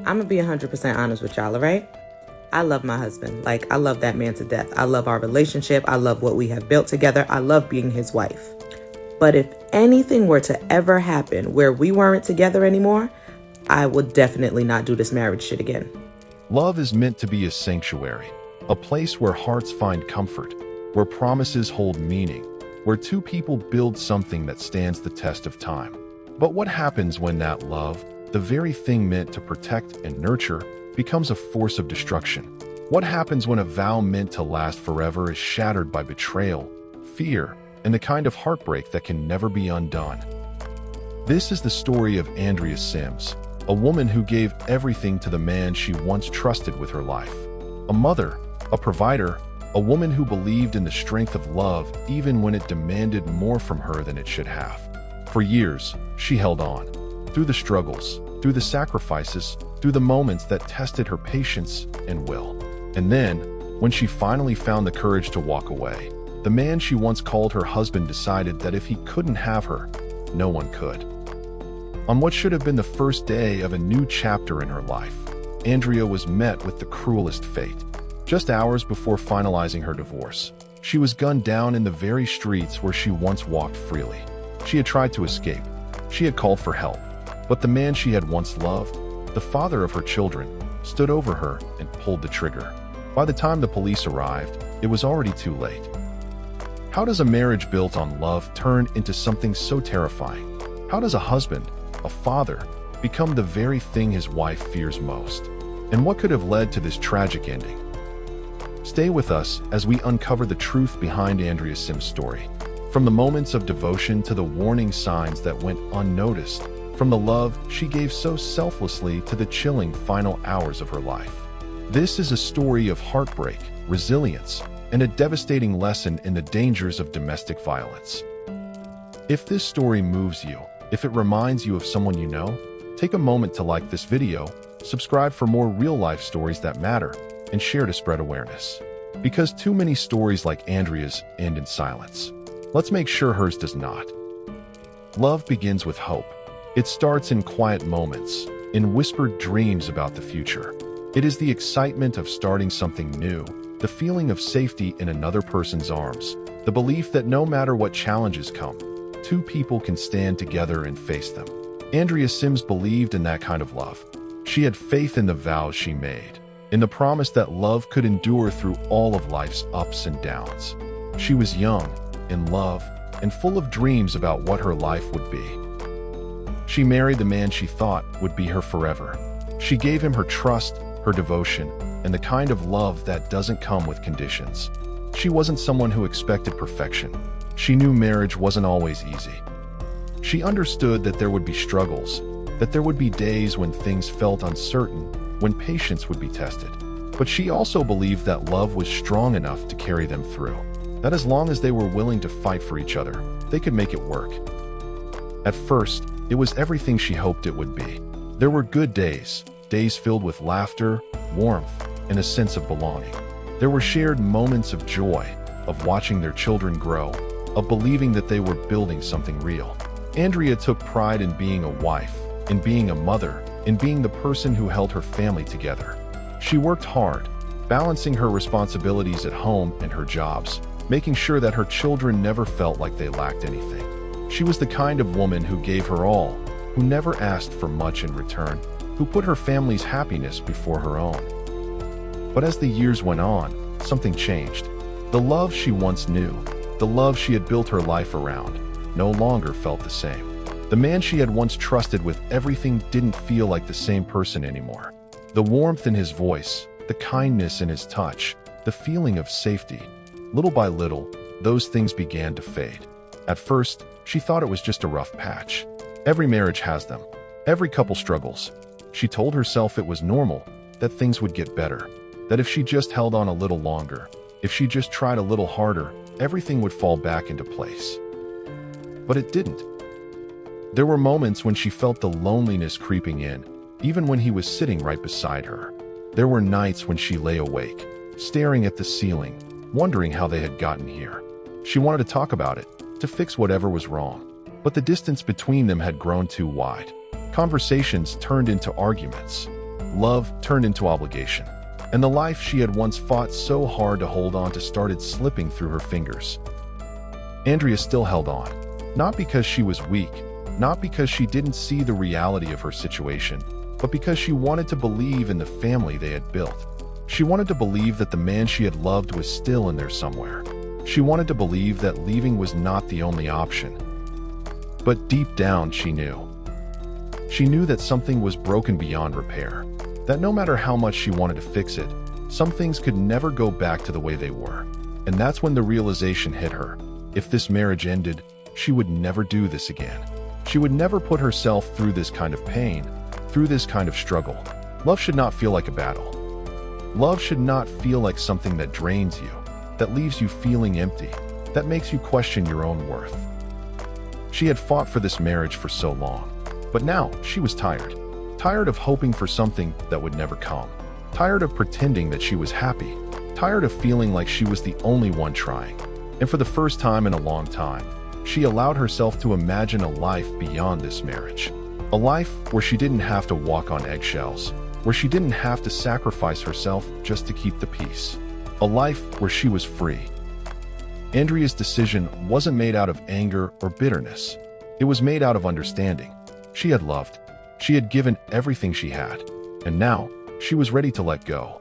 I'm gonna be 100% honest with y'all, all right? I love my husband. Like, I love that man to death. I love our relationship. I love what we have built together. I love being his wife. But if anything were to ever happen where we weren't together anymore, I would definitely not do this marriage shit again. Love is meant to be a sanctuary, a place where hearts find comfort, where promises hold meaning, where two people build something that stands the test of time. But what happens when that love, the very thing meant to protect and nurture, becomes a force of destruction? What happens when a vow meant to last forever is shattered by betrayal, fear, and the kind of heartbreak that can never be undone? This is the story of Andricka Sims, a woman who gave everything to the man she once trusted with her life. A mother, a provider, a woman who believed in the strength of love even when it demanded more from her than it should have. For years, she held on. Through the struggles, through the sacrifices, through the moments that tested her patience and will. And then, when she finally found the courage to walk away, the man she once called her husband decided that if he couldn't have her, no one could. On what should have been the first day of a new chapter in her life, Andricka was met with the cruelest fate. Just hours before finalizing her divorce, she was gunned down in the very streets where she once walked freely. She had tried to escape. She had called for help. But the man she had once loved, the father of her children, stood over her and pulled the trigger. By the time the police arrived, it was already too late. How does a marriage built on love turn into something so terrifying? How does a husband, a father, become the very thing his wife fears most? And what could have led to this tragic ending? Stay with us as we uncover the truth behind Andricka Sims' story. From the moments of devotion to the warning signs that went unnoticed, from the love she gave so selflessly to the chilling final hours of her life. This is a story of heartbreak, resilience, and a devastating lesson in the dangers of domestic violence. If this story moves you, if it reminds you of someone you know, take a moment to like this video, subscribe for more real-life stories that matter, and share to spread awareness. Because too many stories like Andricka's end in silence. Let's make sure hers does not. Love begins with hope. It starts in quiet moments, in whispered dreams about the future. It is the excitement of starting something new, the feeling of safety in another person's arms, the belief that no matter what challenges come, two people can stand together and face them. Andricka Sims believed in that kind of love. She had faith in the vows she made, in the promise that love could endure through all of life's ups and downs. She was young, in love, and full of dreams about what her life would be. She married the man she thought would be her forever. She gave him her trust, her devotion, and the kind of love that doesn't come with conditions. She wasn't someone who expected perfection. She knew marriage wasn't always easy. She understood that there would be struggles, that there would be days when things felt uncertain, when patience would be tested. But she also believed that love was strong enough to carry them through, that as long as they were willing to fight for each other, they could make it work. At first, it was everything she hoped it would be. There were good days, days filled with laughter, warmth, and a sense of belonging. There were shared moments of joy, of watching their children grow, of believing that they were building something real. Andricka took pride in being a wife, in being a mother, in being the person who held her family together. She worked hard, balancing her responsibilities at home and her jobs, making sure that her children never felt like they lacked anything. She was the kind of woman who gave her all, who never asked for much in return, who put her family's happiness before her own. But as the years went on, something changed. The love she once knew, the love she had built her life around, no longer felt the same. The man she had once trusted with everything didn't feel like the same person anymore. The warmth in his voice, the kindness in his touch, the feeling of safety. Little by little, those things began to fade. At first, she thought it was just a rough patch. Every marriage has them. Every couple struggles. She told herself it was normal, that things would get better, that if she just held on a little longer, if she just tried a little harder, everything would fall back into place. But it didn't. There were moments when she felt the loneliness creeping in, even when he was sitting right beside her. There were nights when she lay awake, staring at the ceiling, wondering how they had gotten here. She wanted to talk about it, to fix whatever was wrong. But the distance between them had grown too wide. Conversations turned into arguments. Love turned into obligation, and the life she had once fought so hard to hold on to started slipping through her fingers. Andrea still held on, not because she was weak, not because she didn't see the reality of her situation, but because she wanted to believe in the family they had built. She wanted to believe that the man she had loved was still in there somewhere. She wanted to believe that leaving was not the only option. But deep down, she knew. She knew that something was broken beyond repair, that no matter how much she wanted to fix it, some things could never go back to the way they were. And that's when the realization hit her. If this marriage ended, she would never do this again. She would never put herself through this kind of pain, through this kind of struggle. Love should not feel like a battle. Love should not feel like something that drains you, that leaves you feeling empty, that makes you question your own worth. She had fought for this marriage for so long, but now she was tired. Tired of hoping for something that would never come. Tired of pretending that she was happy. Tired of feeling like she was the only one trying. And for the first time in a long time, she allowed herself to imagine a life beyond this marriage. A life where she didn't have to walk on eggshells, where she didn't have to sacrifice herself just to keep the peace. A life where she was free. Andrea's decision wasn't made out of anger or bitterness. It was made out of understanding. She had loved. She had given everything she had, and now she was ready to let go.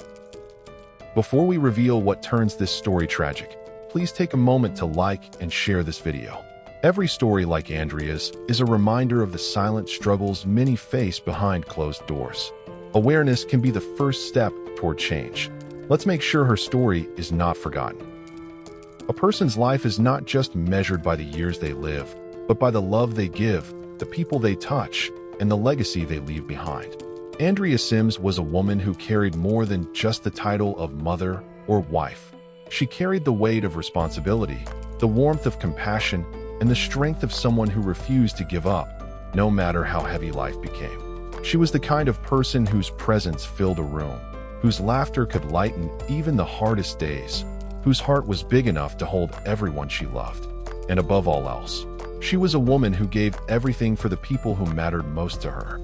Before we reveal what turns this story tragic, please take a moment to like and share this video. Every story like Andrea's is a reminder of the silent struggles many face behind closed doors. Awareness can be the first step toward change. Let's make sure her story is not forgotten. A person's life is not just measured by the years they live, but by the love they give, the people they touch, and the legacy they leave behind. Andricka Sims was a woman who carried more than just the title of mother or wife. She carried the weight of responsibility, the warmth of compassion, and the strength of someone who refused to give up, no matter how heavy life became. She was the kind of person whose presence filled a room, whose laughter could lighten even the hardest days, whose heart was big enough to hold everyone she loved. And above all else, she was a woman who gave everything for the people who mattered most to her.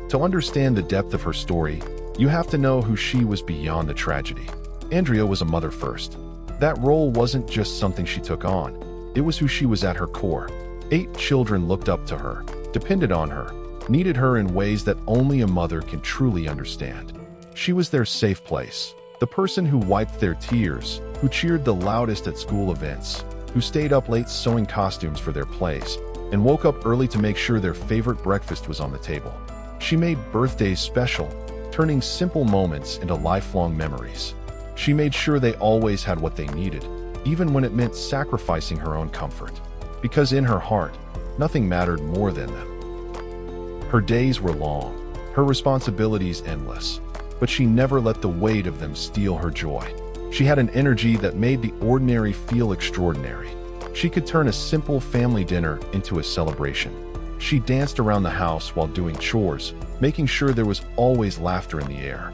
To understand the depth of her story, you have to know who she was beyond the tragedy. Andrea was a mother first. That role wasn't just something she took on. It was who she was at her core. 8 children looked up to her, depended on her, needed her in ways that only a mother can truly understand. She was their safe place, the person who wiped their tears, who cheered the loudest at school events, who stayed up late sewing costumes for their plays, and woke up early to make sure their favorite breakfast was on the table. She made birthdays special, turning simple moments into lifelong memories. She made sure they always had what they needed, even when it meant sacrificing her own comfort. Because in her heart, nothing mattered more than them. Her days were long, her responsibilities endless, but she never let the weight of them steal her joy. She had an energy that made the ordinary feel extraordinary. She could turn a simple family dinner into a celebration. She danced around the house while doing chores, making sure there was always laughter in the air.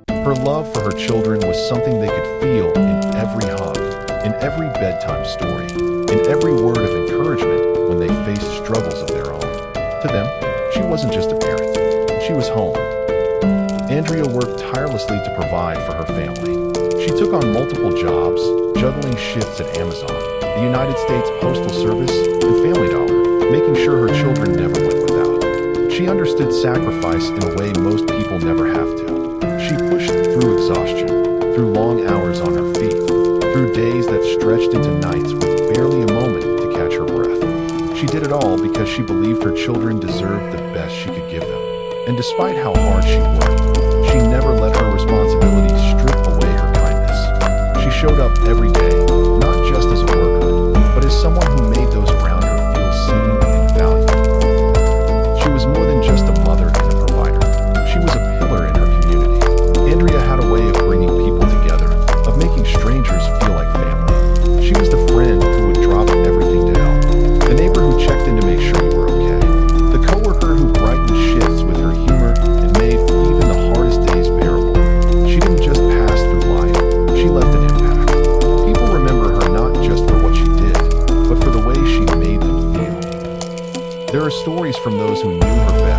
Her love for her children was something they could feel in every hug, in every bedtime story, in every word of encouragement when they faced struggles of their own. To them, she wasn't just a parent, she was home. Andrea worked tirelessly to provide for her family. She took on multiple jobs, juggling shifts at Amazon, the United States Postal Service, and Family Dollar, making sure her children never went without. She understood sacrifice in a way most people never have to. She pushed through exhaustion, through long hours on her feet, through days that stretched into nights with barely a moment to catch her breath. She did it all because she believed her children deserved the best she could give them. And despite how hard she worked, she never let her responsibilities strip away her kindness. She showed up every day, not just as a worker, but as someone who made those around her feel seen and valued. She was more than just a mother and a provider. She was a pillar in her community. Andrea had a way of bringing people together, of making strangers feel like family. She was the friend who would drop everything to help, the neighbor who checked in to make sure you were okay, the coworker who brightened shifts with her humor and made even the hardest days bearable. She didn't just pass through life, she left an impact. People remember her not just for what she did, but for the way she made them feel. There are stories from those who knew her best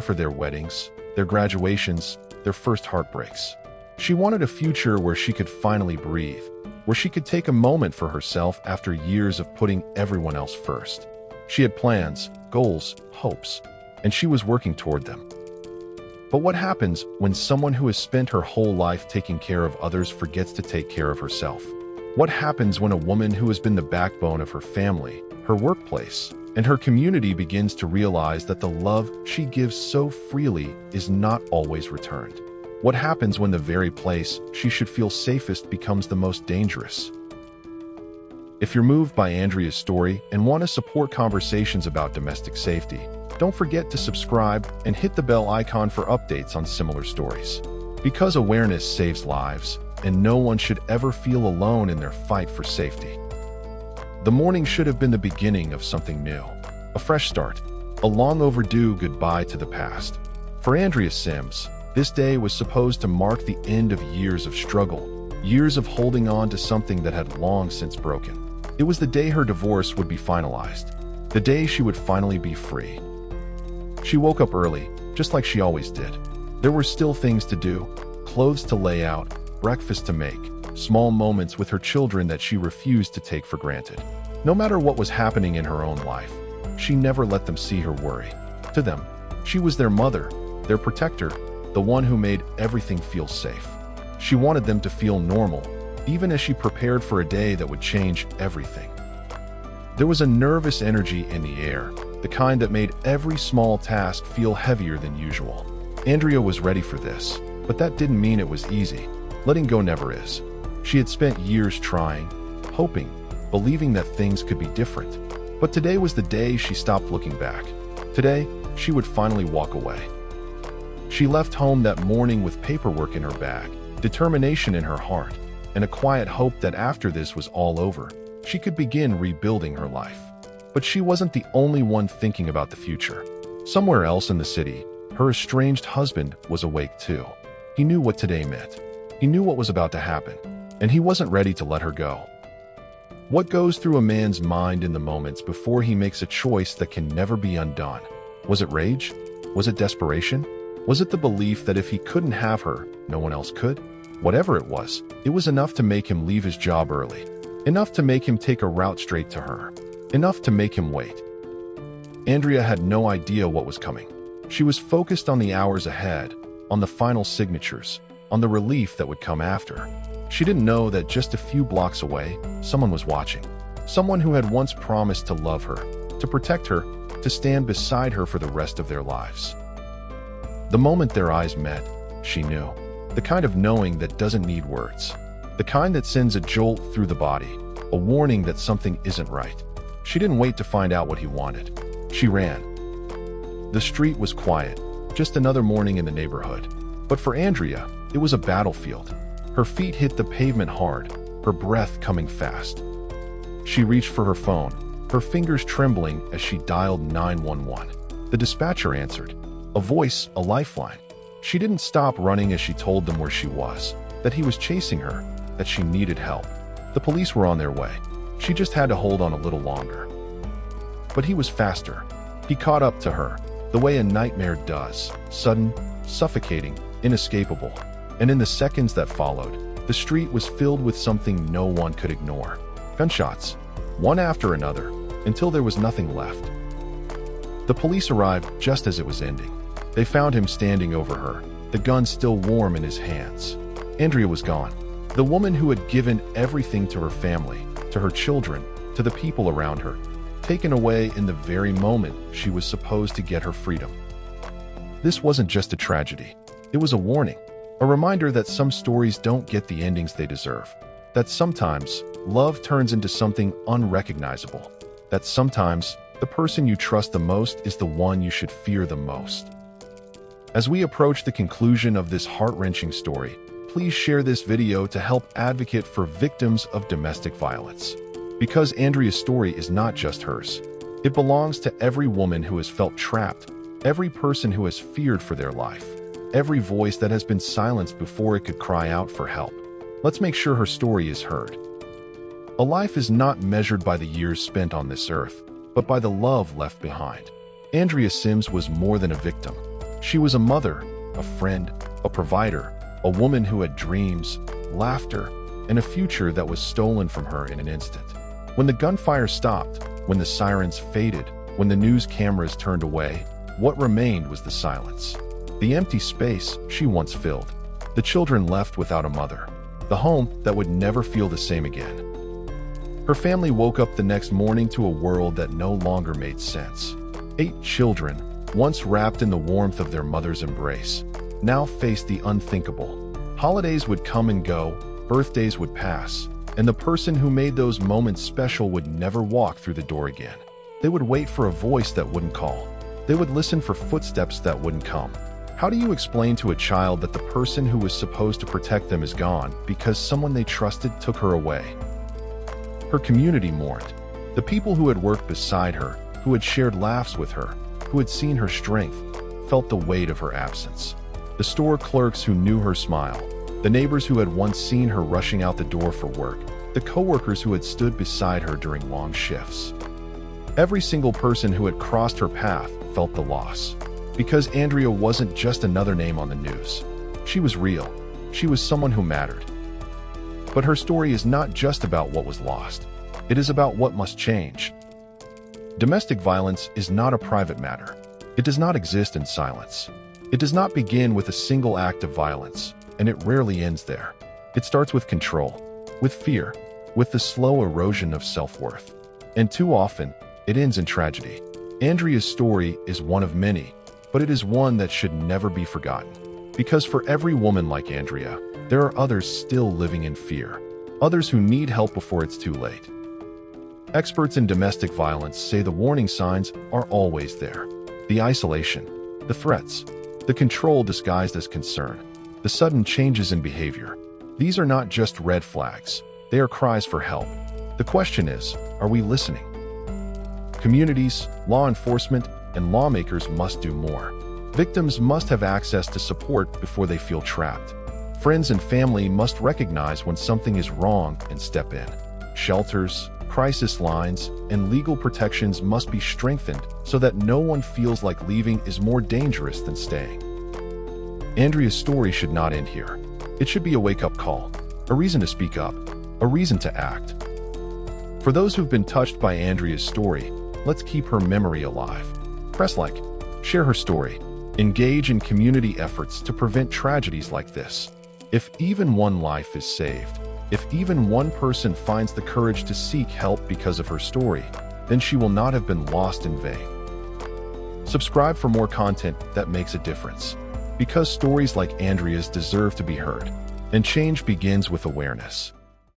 for their weddings, their graduations, their first heartbreaks. She wanted a future where she could finally breathe, where she could take a moment for herself after years of putting everyone else first. She had plans, goals, hopes, and she was working toward them. But what happens when someone who has spent her whole life taking care of others forgets to take care of herself? What happens when a woman who has been the backbone of her family, her workplace, and her community begins to realize that the love she gives so freely is not always returned? What happens when the very place she should feel safest becomes the most dangerous? If you're moved by Andrea's story and want to support conversations about domestic safety, don't forget to subscribe and hit the bell icon for updates on similar stories. Because awareness saves lives, and no one should ever feel alone in their fight for safety. The morning should have been the beginning of something new, a fresh start, a long overdue goodbye to the past. For Andricka Sims, this day was supposed to mark the end of years of struggle, years of holding on to something that had long since broken. It was the day her divorce would be finalized, the day she would finally be free. She woke up early, just like she always did. There were still things to do, clothes to lay out, breakfast to make, small moments with her children that she refused to take for granted. No matter what was happening in her own life, she never let them see her worry. To them, she was their mother, their protector, the one who made everything feel safe. She wanted them to feel normal, even as she prepared for a day that would change everything. There was a nervous energy in the air, the kind that made every small task feel heavier than usual. Andricka was ready for this, but that didn't mean it was easy. Letting go never is. She had spent years trying, hoping, believing that things could be different. But today was the day she stopped looking back. Today, she would finally walk away. She left home that morning with paperwork in her bag, determination in her heart, and a quiet hope that after this was all over, she could begin rebuilding her life. But she wasn't the only one thinking about the future. Somewhere else in the city, her estranged husband was awake too. He knew what today meant. He knew what was about to happen, and he wasn't ready to let her go. What goes through a man's mind in the moments before he makes a choice that can never be undone? Was it rage? Was it desperation? Was it the belief that if he couldn't have her, no one else could? Whatever it was enough to make him leave his job early. Enough to make him take a route straight to her. Enough to make him wait. Andricka had no idea what was coming. She was focused on the hours ahead, on the final signatures, on the relief that would come after. She didn't know that just a few blocks away, someone was watching. Someone who had once promised to love her, to protect her, to stand beside her for the rest of their lives. The moment their eyes met, she knew. The kind of knowing that doesn't need words. The kind that sends a jolt through the body, a warning that something isn't right. She didn't wait to find out what he wanted. She ran. The street was quiet, just another morning in the neighborhood. But for Andricka, it was a battlefield. Her feet hit the pavement hard, her breath coming fast. She reached for her phone, her fingers trembling as she dialed 911. The dispatcher answered. A voice, a lifeline. She didn't stop running as she told them where she was, that he was chasing her, that she needed help. The police were on their way. She just had to hold on a little longer. But he was faster. He caught up to her, the way a nightmare does, sudden, suffocating, inescapable. And in the seconds that followed, the street was filled with something no one could ignore. Gunshots, one after another, until there was nothing left. The police arrived just as it was ending. They found him standing over her, the gun still warm in his hands. Andricka was gone. The woman who had given everything to her family, to her children, to the people around her, taken away in the very moment she was supposed to get her freedom. This wasn't just a tragedy. It was a warning, a reminder that some stories don't get the endings they deserve, that sometimes love turns into something unrecognizable, that sometimes the person you trust the most is the one you should fear the most. As we approach the conclusion of this heart-wrenching story, please share this video to help advocate for victims of domestic violence. Because Andricka's story is not just hers. It belongs to every woman who has felt trapped, every person who has feared for their life, every voice that has been silenced before it could cry out for help. Let's make sure her story is heard. A life is not measured by the years spent on this earth, but by the love left behind. Andricka Sims was more than a victim. She was a mother, a friend, a provider, a woman who had dreams, laughter, and a future that was stolen from her in an instant. When the gunfire stopped, when the sirens faded, when the news cameras turned away, what remained was the silence. The empty space she once filled. The children left without a mother. The home that would never feel the same again. Her family woke up the next morning to a world that no longer made sense. 8 children, once wrapped in the warmth of their mother's embrace, now faced the unthinkable. Holidays would come and go, birthdays would pass, and the person who made those moments special would never walk through the door again. They would wait for a voice that wouldn't call. They would listen for footsteps that wouldn't come. How do you explain to a child that the person who was supposed to protect them is gone because someone they trusted took her away? Her community mourned. The people who had worked beside her, who had shared laughs with her, who had seen her strength, felt the weight of her absence. The store clerks who knew her smile, the neighbors who had once seen her rushing out the door for work, the coworkers who had stood beside her during long shifts. Every single person who had crossed her path felt the loss. Because Andrea wasn't just another name on the news. She was real. She was someone who mattered. But her story is not just about what was lost. It is about what must change. Domestic violence is not a private matter. It does not exist in silence. It does not begin with a single act of violence, and it rarely ends there. It starts with control, with fear, with the slow erosion of self-worth. And too often, it ends in tragedy. Andrea's story is one of many, but it is one that should never be forgotten. Because for every woman like Andrea, there are others still living in fear. Others who need help before it's too late. Experts in domestic violence say the warning signs are always there. The isolation, the threats, the control disguised as concern, the sudden changes in behavior. These are not just red flags. They are cries for help. The question is, are we listening? Communities, law enforcement, and lawmakers must do more. Victims must have access to support before they feel trapped. Friends and family must recognize when something is wrong and step in. Shelters, crisis lines, and legal protections must be strengthened so that no one feels like leaving is more dangerous than staying. Andrea's story should not end here. It should be a wake-up call, a reason to speak up, a reason to act. For those who've been touched by Andrea's story, let's keep her memory alive. Press like, share her story, engage in community efforts to prevent tragedies like this. If even one life is saved, if even one person finds the courage to seek help because of her story, then she will not have been lost in vain. Subscribe for more content that makes a difference. Because stories like Andrea's deserve to be heard, and change begins with awareness.